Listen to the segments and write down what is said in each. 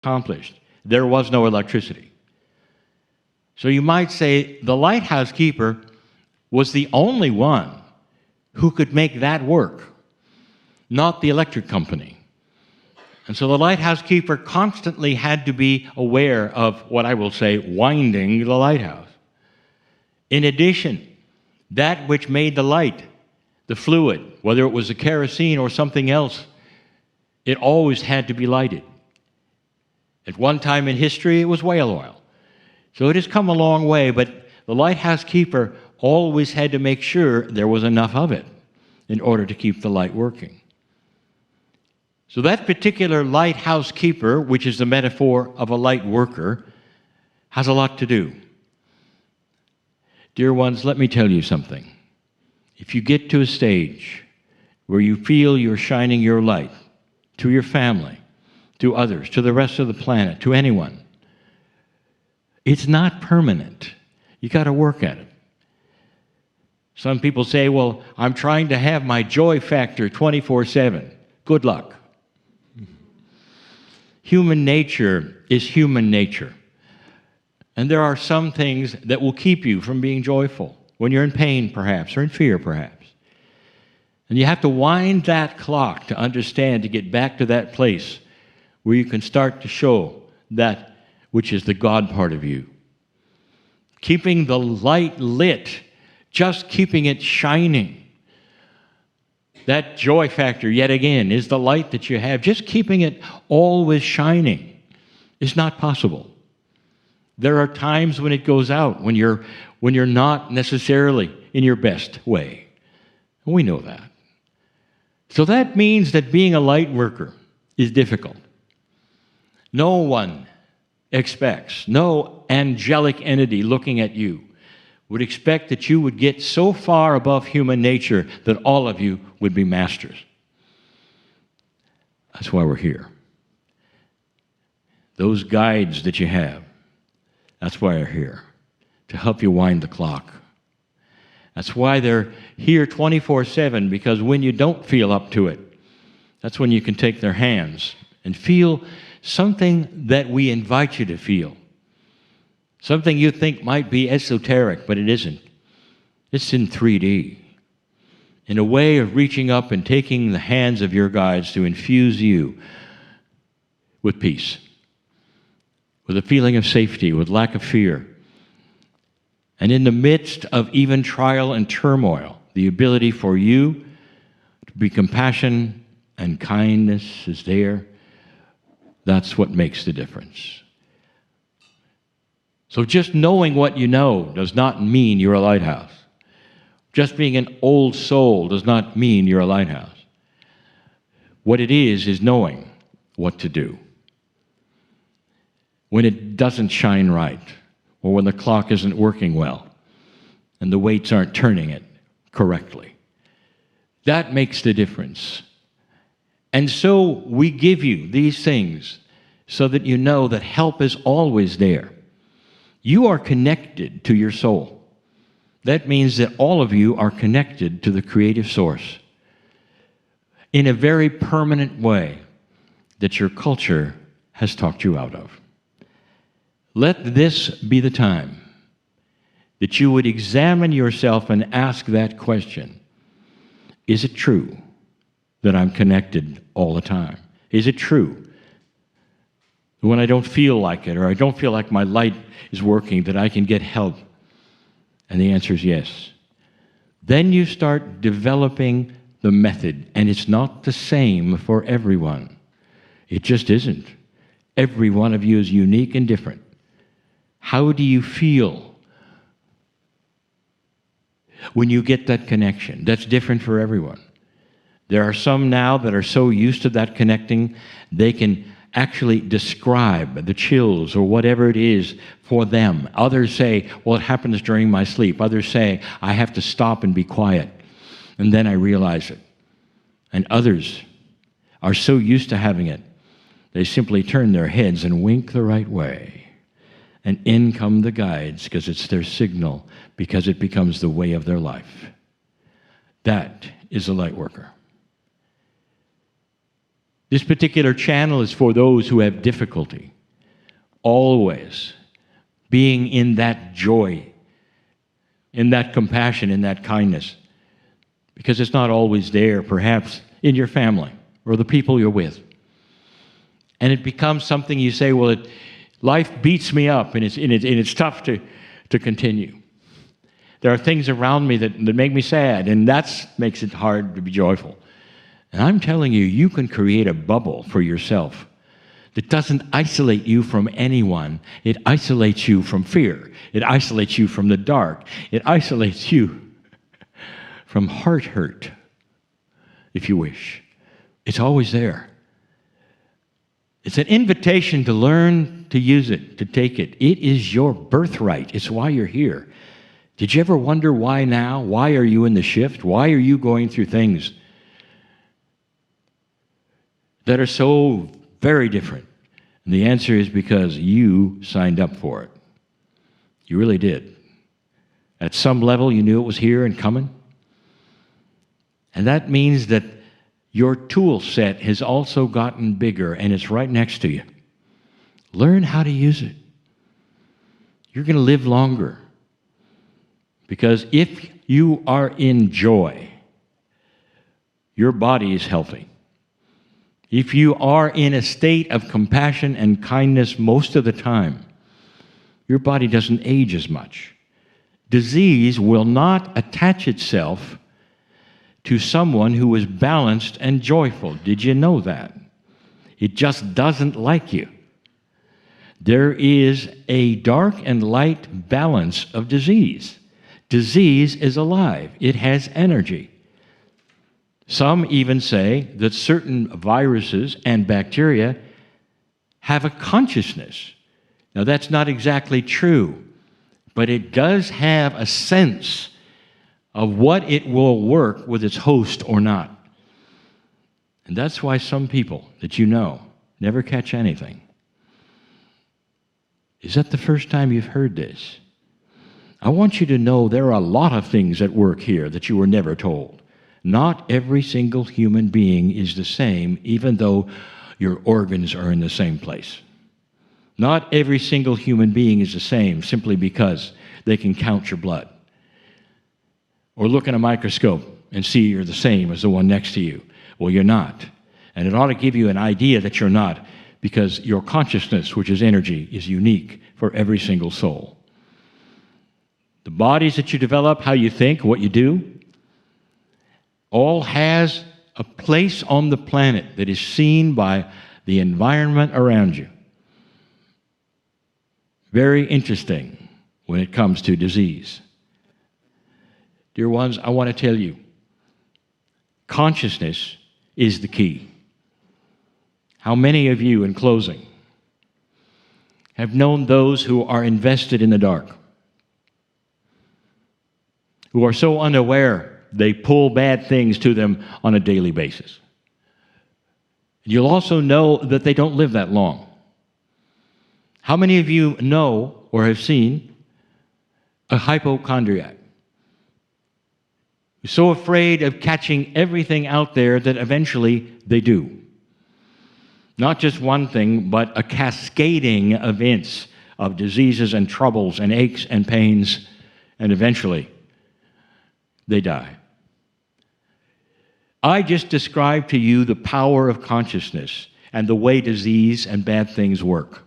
accomplished. There was no electricity. So you might say the lighthouse keeper was the only one who could make that work, not the electric company. And so the lighthouse keeper constantly had to be aware of what I will say, winding the lighthouse. In addition, that which made the light, the fluid, whether it was a kerosene or something else, it always had to be lighted. At one time in history, it was whale oil. So it has come a long way, but the lighthouse keeper always had to make sure there was enough of it in order to keep the light working. So that particular lighthouse keeper, which is the metaphor of a light worker, has a lot to do. Dear ones, let me tell you something. If you get to a stage where you feel you're shining your light to your family, to others, to the rest of the planet, to anyone, it's not permanent. You got to work at it. Some people say, well, I'm trying to have my joy factor 24/7. Good luck. Human nature is human nature. And there are some things that will keep you from being joyful when you're in pain, perhaps, or in fear, perhaps. And you have to wind that clock to understand, to get back to that place where you can start to show that which is the God part of you. Keeping the light lit, just keeping it shining. That joy factor, yet again, is the light that you have. Just keeping it always shining is not possible. There are times when it goes out, when you're not necessarily in your best way. And we know that. So that means that being a light worker is difficult. No one expects, no angelic entity looking at you would expect that you would get so far above human nature that all of you would be masters. That's why we're here. Those guides that you have, that's why they're here, to help you wind the clock. That's why they're here 24/7, because when you don't feel up to it, that's when you can take their hands and feel something that we invite you to feel. Something you think might be esoteric, but it isn't. It's in 3D. In a way of reaching up and taking the hands of your guides to infuse you with peace, with a feeling of safety, with lack of fear. And in the midst of even trial and turmoil, the ability for you to be compassion and kindness is there. That's what makes the difference. So just knowing what you know does not mean you're a lighthouse. Just being an old soul does not mean you're a lighthouse. What it is knowing what to do when it doesn't shine right, or when the clock isn't working well, and the weights aren't turning it correctly. That makes the difference. And so we give you these things so that you know that help is always there. You are connected to your soul. That means that all of you are connected to the creative source in a very permanent way that your culture has talked you out of. Let this be the time that you would examine yourself and ask that question. Is it true that I'm connected all the time? Is it true when I don't feel like it, or I don't feel like my light is working, that I can get help? And the answer is yes. Then you start developing the method, and it's not the same for everyone. It just isn't. Every one of you is unique and different. How do you feel when you get that connection? That's different for everyone. There are some now that are so used to that connecting, they can actually describe the chills or whatever it is for them. Others say, well, it happens during my sleep. Others say, I have to stop and be quiet, and then I realize it. And others are so used to having it, they simply turn their heads and wink the right way. And in come the guides, because it's their signal, because it becomes the way of their life. That is a light worker. This particular channel is for those who have difficulty always being in that joy, in that compassion, in that kindness. Because it's not always there, perhaps, in your family or the people you're with. And it becomes something you say, well, life beats me up, and it's tough to continue. There are things around me that make me sad, and that makes it hard to be joyful. And I'm telling you, you can create a bubble for yourself that doesn't isolate you from anyone. It isolates you from fear. It isolates you from the dark. It isolates you from heart hurt, if you wish. It's always there. It's an invitation to learn to use it, to take it. It is your birthright. It's why you're here. Did you ever wonder why now? Why are you in the shift? Why are you going through things that are so very different? And the answer is because you signed up for it. You really did. At some level, you knew it was here and coming. And that means that your tool set has also gotten bigger, and it's right next to you. Learn how to use it. You're going to live longer. Because if you are in joy, your body is healthy. If you are in a state of compassion and kindness most of the time, your body doesn't age as much. Disease will not attach itself to someone who is balanced and joyful. Did you know that? It just doesn't like you. There is a dark and light balance of disease. Disease is alive. It has energy. Some even say that certain viruses and bacteria have a consciousness. Now, that's not exactly true, but it does have a sense of what it will work with its host or not. And that's why some people that you know never catch anything. Is that the first time you've heard this? I want you to know there are a lot of things at work here that you were never told. Not every single human being is the same, even though your organs are in the same place. Not every single human being is the same simply because they can count your blood or look in a microscope and see you're the same as the one next to you. Well, you're not. And it ought to give you an idea that you're not, because your consciousness, which is energy, is unique for every single soul. The bodies that you develop, how you think, what you do, all has a place on the planet that is seen by the environment around you. Very interesting when it comes to disease. Dear ones, I want to tell you, consciousness is the key. How many of you, in closing, have known those who are invested in the dark, who are so unaware they pull bad things to them on a daily basis? You'll also know that they don't live that long. How many of you know or have seen a hypochondriac who's so afraid of catching everything out there that eventually they do? Not just one thing, but a cascading events of diseases and troubles and aches and pains, and eventually they die. I just described to you the power of consciousness and the way disease and bad things work.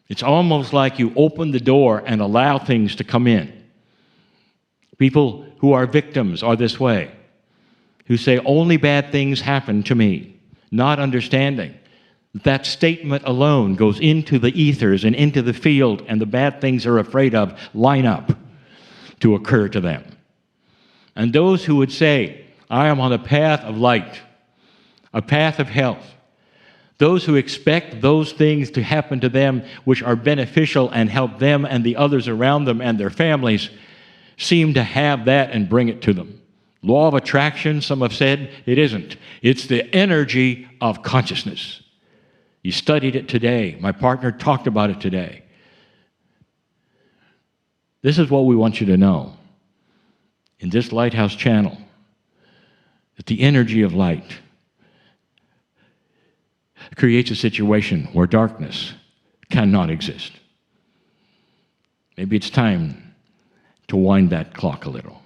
It's almost like you open the door and allow things to come in. People who are victims are this way, who say, only bad things happen to me, not understanding that statement alone goes into the ethers and into the field, and the bad things they're afraid of line up to occur to them. And those who would say, I am on a path of light, a path of health, those who expect those things to happen to them which are beneficial and help them and the others around them and their families, seem to have that and bring it to them. Law of attraction, some have said, it isn't. It's the energy of consciousness. You studied it today. My partner talked about it today. This is what we want you to know in this Lighthouse channel, that the energy of light creates a situation where darkness cannot exist. Maybe it's time to wind that clock a little.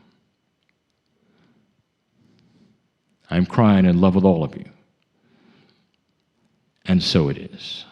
I'm crying in love with all of you. And so it is.